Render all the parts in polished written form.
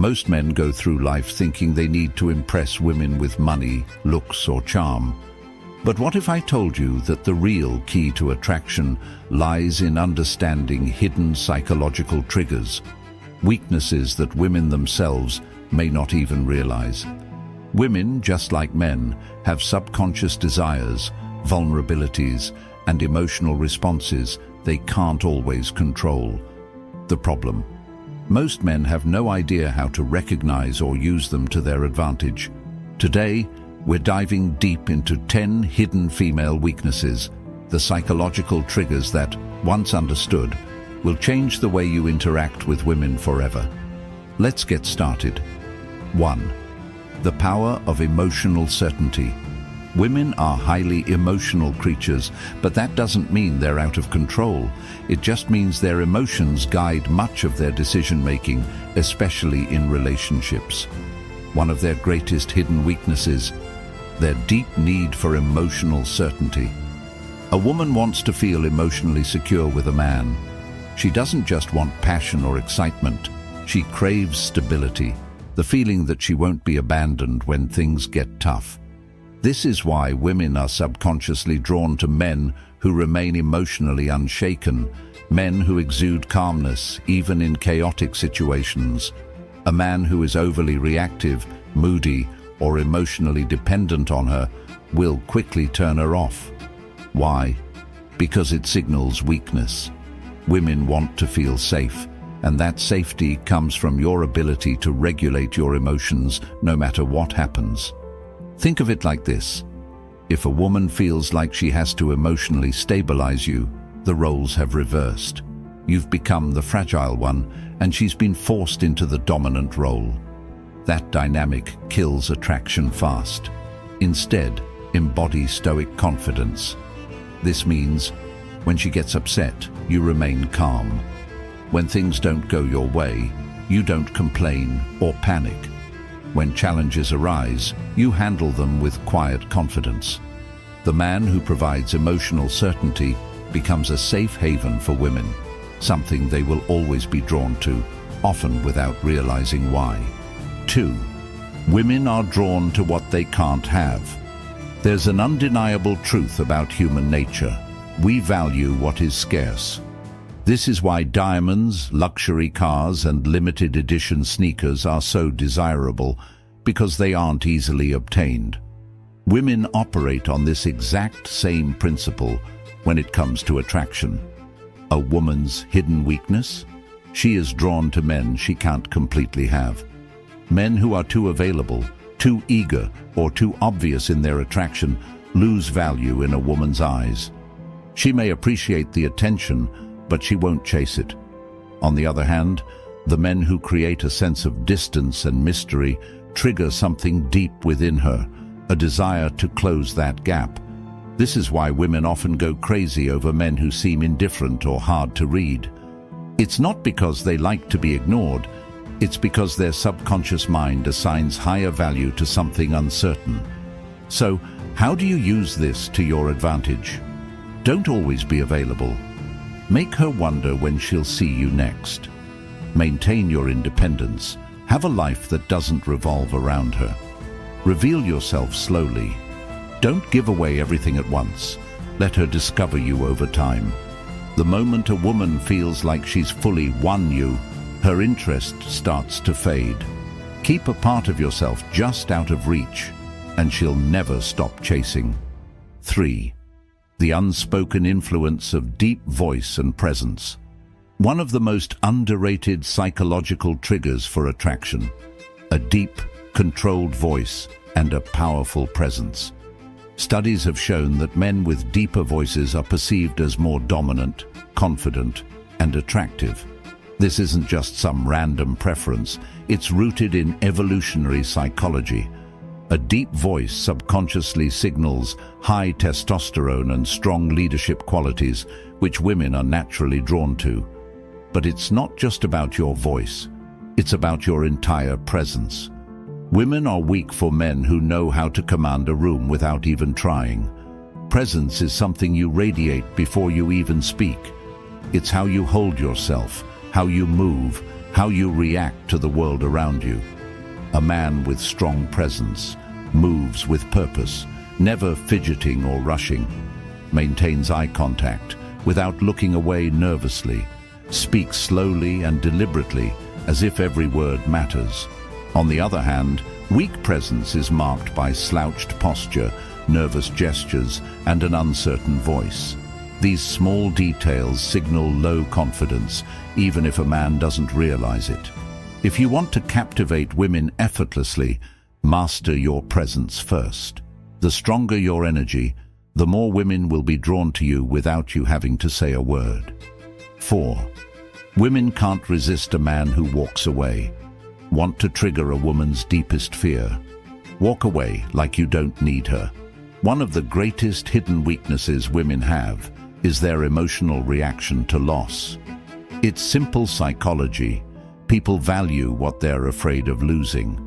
Most men go through life thinking they need to impress women with money, looks, or charm. But what if I told you that the real key to attraction lies in understanding hidden psychological triggers, weaknesses that women themselves may not even realize? Women, just like men, have subconscious desires, vulnerabilities, and emotional responses they can't always control. The problem: most men have no idea how to recognize or use them to their advantage. Today, we're diving deep into 10 hidden female weaknesses, the psychological triggers that, once understood, will change the way you interact with women forever. Let's get started. 1. The power of emotional certainty. Women are highly emotional creatures, but that doesn't mean they're out of control. It just means their emotions guide much of their decision-making, especially in relationships. One of their greatest hidden weaknesses: their deep need for emotional certainty. A woman wants to feel emotionally secure with a man. She doesn't just want passion or excitement. She craves stability, the feeling that she won't be abandoned when things get tough. This is why women are subconsciously drawn to men who remain emotionally unshaken, men who exude calmness even in chaotic situations. A man who is overly reactive, moody, or emotionally dependent on her will quickly turn her off. Why? Because it signals weakness. Women want to feel safe, and that safety comes from your ability to regulate your emotions no matter what happens. Think of it like this: if a woman feels like she has to emotionally stabilize you, the roles have reversed. You've become the fragile one, and she's been forced into the dominant role. That dynamic kills attraction fast. Instead, embody stoic confidence. This means, when she gets upset, you remain calm. When things don't go your way, you don't complain or panic. When challenges arise, you handle them with quiet confidence. The man who provides emotional certainty becomes a safe haven for women, something they will always be drawn to, often without realizing why. 2. Women are drawn to what they can't have. There's an undeniable truth about human nature: we value what is scarce. This is why diamonds, luxury cars, and limited edition sneakers are so desirable, because they aren't easily obtained. Women operate on this exact same principle when it comes to attraction. A woman's hidden weakness? She is drawn to men she can't completely have. Men who are too available, too eager, or too obvious in their attraction lose value in a woman's eyes. She may appreciate the attention, but she won't chase it. On the other hand, the men who create a sense of distance and mystery trigger something deep within her, a desire to close that gap. This is why women often go crazy over men who seem indifferent or hard to read. It's not because they like to be ignored. It's because their subconscious mind assigns higher value to something uncertain. So, how do you use this to your advantage? Don't always be available. Make her wonder when she'll see you next. Maintain your independence. Have a life that doesn't revolve around her. Reveal yourself slowly. Don't give away everything at once. Let her discover you over time. The moment a woman feels like she's fully won you, her interest starts to fade. Keep a part of yourself just out of reach, and she'll never stop chasing. 3. The unspoken influence of deep voice and presence. One of the most underrated psychological triggers for attraction: a deep, controlled voice and a powerful presence. Studies have shown that men with deeper voices are perceived as more dominant, confident, and attractive. This isn't just some random preference, it's rooted in evolutionary psychology. A deep voice subconsciously signals high testosterone and strong leadership qualities, which women are naturally drawn to. But it's not just about your voice, it's about your entire presence. Women are weak for men who know how to command a room without even trying. Presence is something you radiate before you even speak. It's how you hold yourself, how you move, how you react to the world around you. A man with strong presence moves with purpose, never fidgeting or rushing, maintains eye contact without looking away nervously, speaks slowly and deliberately as if every word matters. On the other hand, weak presence is marked by slouched posture, nervous gestures, and an uncertain voice. These small details signal low confidence, even if a man doesn't realize it. If you want to captivate women effortlessly, master your presence first. The stronger your energy, the more women will be drawn to you without you having to say a word. 4. Women can't resist a man who walks away. Want to trigger a woman's deepest fear? Walk away like you don't need her. One of the greatest hidden weaknesses women have is their emotional reaction to loss. It's simple psychology. People value what they're afraid of losing.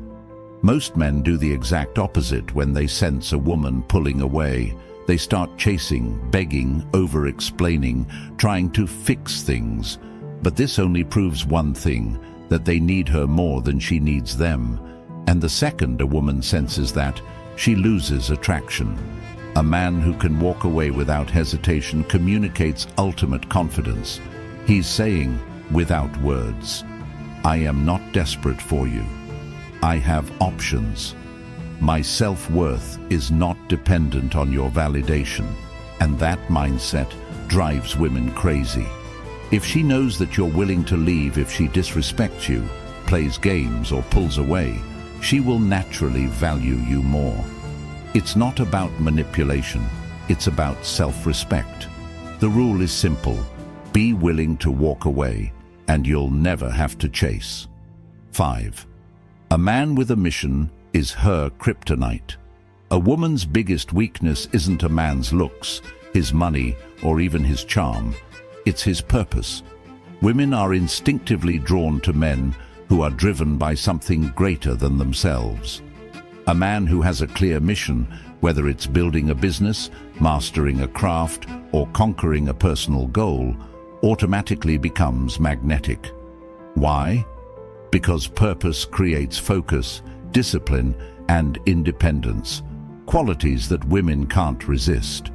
Most men do the exact opposite when they sense a woman pulling away. They start chasing, begging, over-explaining, trying to fix things. But this only proves one thing, that they need her more than she needs them. And the second a woman senses that, she loses attraction. A man who can walk away without hesitation communicates ultimate confidence. He's saying, without words, I am not desperate for you. I have options. My self-worth is not dependent on your validation, and that mindset drives women crazy. If she knows that you're willing to leave if she disrespects you, plays games, or pulls away, she will naturally value you more. It's not about manipulation, it's about self-respect. The rule is simple: be willing to walk away, and you'll never have to chase. 5. A man with a mission is her kryptonite. A woman's biggest weakness isn't a man's looks, his money, or even his charm. It's his purpose. Women are instinctively drawn to men who are driven by something greater than themselves. A man who has a clear mission, whether it's building a business, mastering a craft, or conquering a personal goal, automatically becomes magnetic. Why? Because purpose creates focus, discipline, and independence, qualities that women can't resist.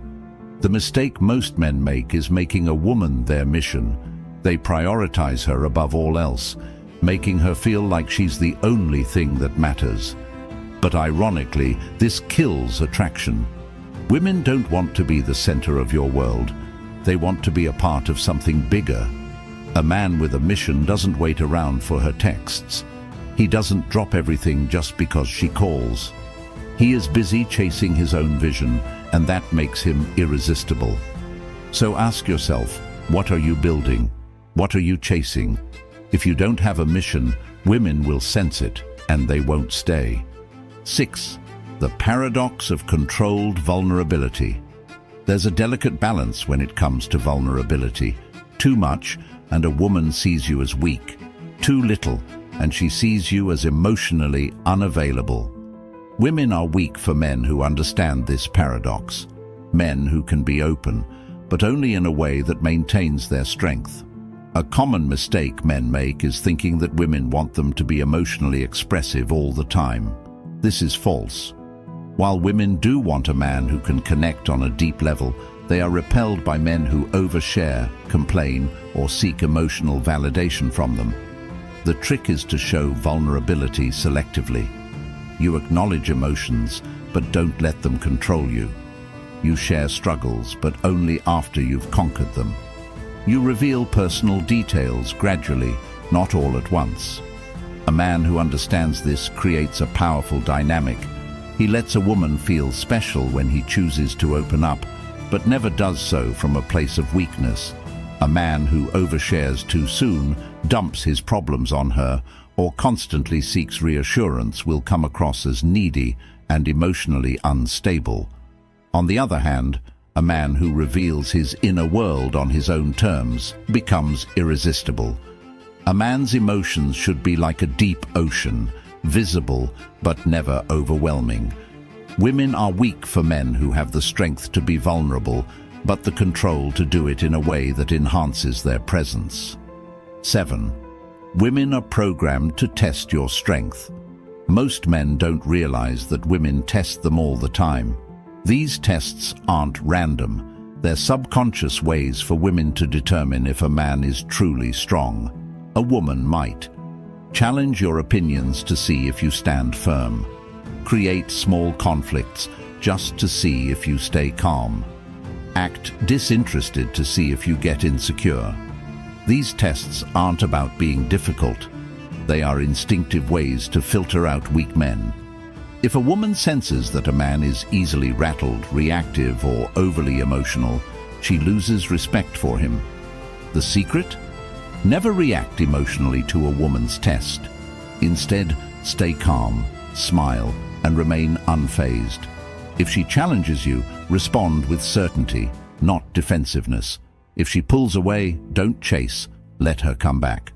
The mistake most men make is making a woman their mission. They prioritize her above all else, making her feel like she's the only thing that matters. But ironically, this kills attraction. Women don't want to be the center of your world. They want to be a part of something bigger. A man with a mission doesn't wait around for her texts. He doesn't drop everything just because she calls. He is busy chasing his own vision, and that makes him irresistible. So ask yourself, what are you building? What are you chasing? If you don't have a mission, women will sense it, and they won't stay. 6. The paradox of controlled vulnerability. There's a delicate balance when it comes to vulnerability. Too much, and a woman sees you as weak. Too little, and she sees you as emotionally unavailable. Women are weak for men who understand this paradox. Men who can be open, but only in a way that maintains their strength. A common mistake men make is thinking that women want them to be emotionally expressive all the time. This is false. While women do want a man who can connect on a deep level, they are repelled by men who overshare, complain, or seek emotional validation from them. The trick is to show vulnerability selectively. You acknowledge emotions, but don't let them control you. You share struggles, but only after you've conquered them. You reveal personal details gradually, not all at once. A man who understands this creates a powerful dynamic. He lets a woman feel special when he chooses to open up, but never does so from a place of weakness. A man who overshares too soon, dumps his problems on her, or constantly seeks reassurance will come across as needy and emotionally unstable. On the other hand, a man who reveals his inner world on his own terms becomes irresistible. A man's emotions should be like a deep ocean, visible but never overwhelming. Women are weak for men who have the strength to be vulnerable, but the control to do it in a way that enhances their presence. 7. Women are programmed to test your strength. Most men don't realize that women test them all the time. These tests aren't random. They're subconscious ways for women to determine if a man is truly strong. A woman might challenge your opinions to see if you stand firm. Create small conflicts just to see if you stay calm. Act disinterested to see if you get insecure. These tests aren't about being difficult. They are instinctive ways to filter out weak men. If a woman senses that a man is easily rattled, reactive, or overly emotional, she loses respect for him. The secret? Never react emotionally to a woman's test. Instead, stay calm, smile, and remain unfazed. If she challenges you, respond with certainty, not defensiveness. If she pulls away, don't chase, let her come back.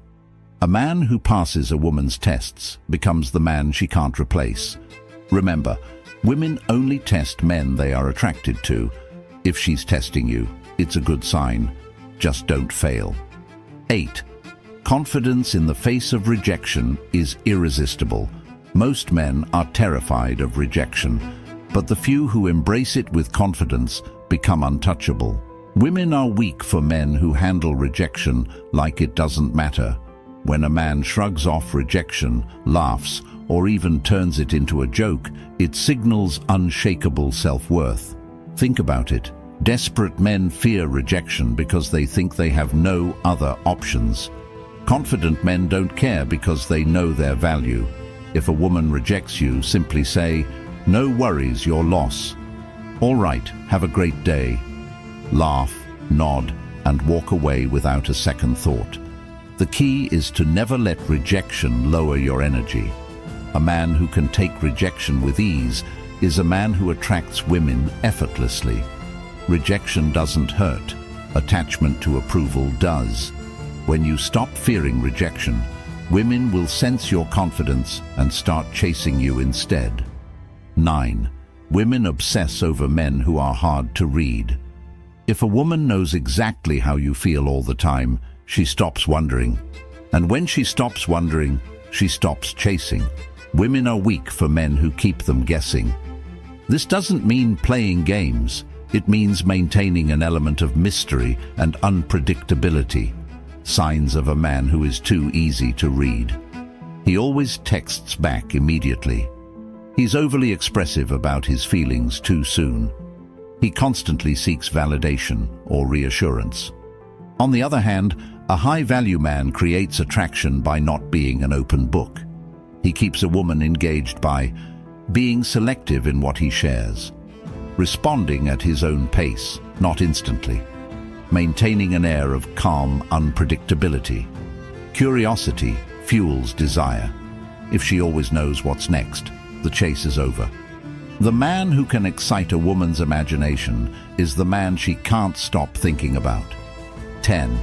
A man who passes a woman's tests becomes the man she can't replace. Remember, women only test men they are attracted to. If she's testing you, it's a good sign. Just don't fail. 8. Confidence in the face of rejection is irresistible. Most men are terrified of rejection, but the few who embrace it with confidence become untouchable. Women are weak for men who handle rejection like it doesn't matter. When a man shrugs off rejection, laughs, or even turns it into a joke, it signals unshakable self-worth. Think about it. Desperate men fear rejection because they think they have no other options. Confident men don't care because they know their value. If a woman rejects you, simply say, "No worries, your loss. All right, have a great day." Laugh, nod, and walk away without a second thought. The key is to never let rejection lower your energy. A man who can take rejection with ease is a man who attracts women effortlessly. Rejection doesn't hurt. Attachment to approval does. When you stop fearing rejection, women will sense your confidence and start chasing you instead. 9. Women obsess over men who are hard to read. If a woman knows exactly how you feel all the time, she stops wondering. And when she stops wondering, she stops chasing. Women are weak for men who keep them guessing. This doesn't mean playing games. It means maintaining an element of mystery and unpredictability. Signs of a man who is too easy to read. He always texts back immediately. He's overly expressive about his feelings too soon. He constantly seeks validation or reassurance. On the other hand, a high-value man creates attraction by not being an open book. He keeps a woman engaged by being selective in what he shares, responding at his own pace, not instantly, maintaining an air of calm unpredictability. Curiosity fuels desire. If she always knows what's next, the chase is over. The man who can excite a woman's imagination is the man she can't stop thinking about. 10.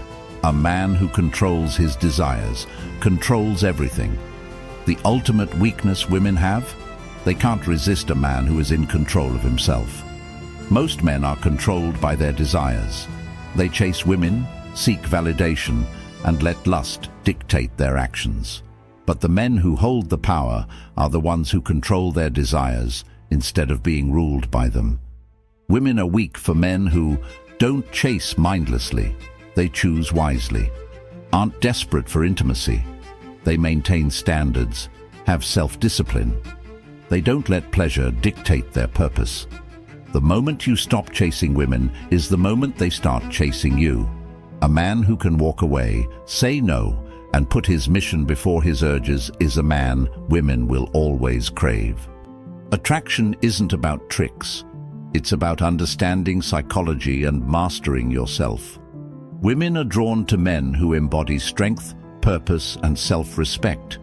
A man who controls his desires, controls everything. The ultimate weakness women have? They can't resist a man who is in control of himself. Most men are controlled by their desires. They chase women, seek validation, and let lust dictate their actions. But the men who hold the power are the ones who control their desires instead of being ruled by them. Women are weak for men who don't chase mindlessly. They choose wisely, aren't desperate for intimacy. They maintain standards, have self-discipline. They don't let pleasure dictate their purpose. The moment you stop chasing women is the moment they start chasing you. A man who can walk away, say no, and put his mission before his urges is a man women will always crave. Attraction isn't about tricks. It's about understanding psychology and mastering yourself. Women are drawn to men who embody strength, purpose, and self-respect.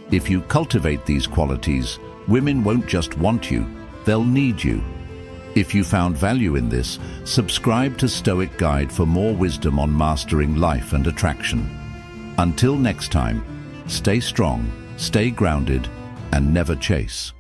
If you cultivate these qualities, women won't just want you, they'll need you. If you found value in this, subscribe to Stoic Guide for more wisdom on mastering life and attraction. Until next time, stay strong, stay grounded, and never chase.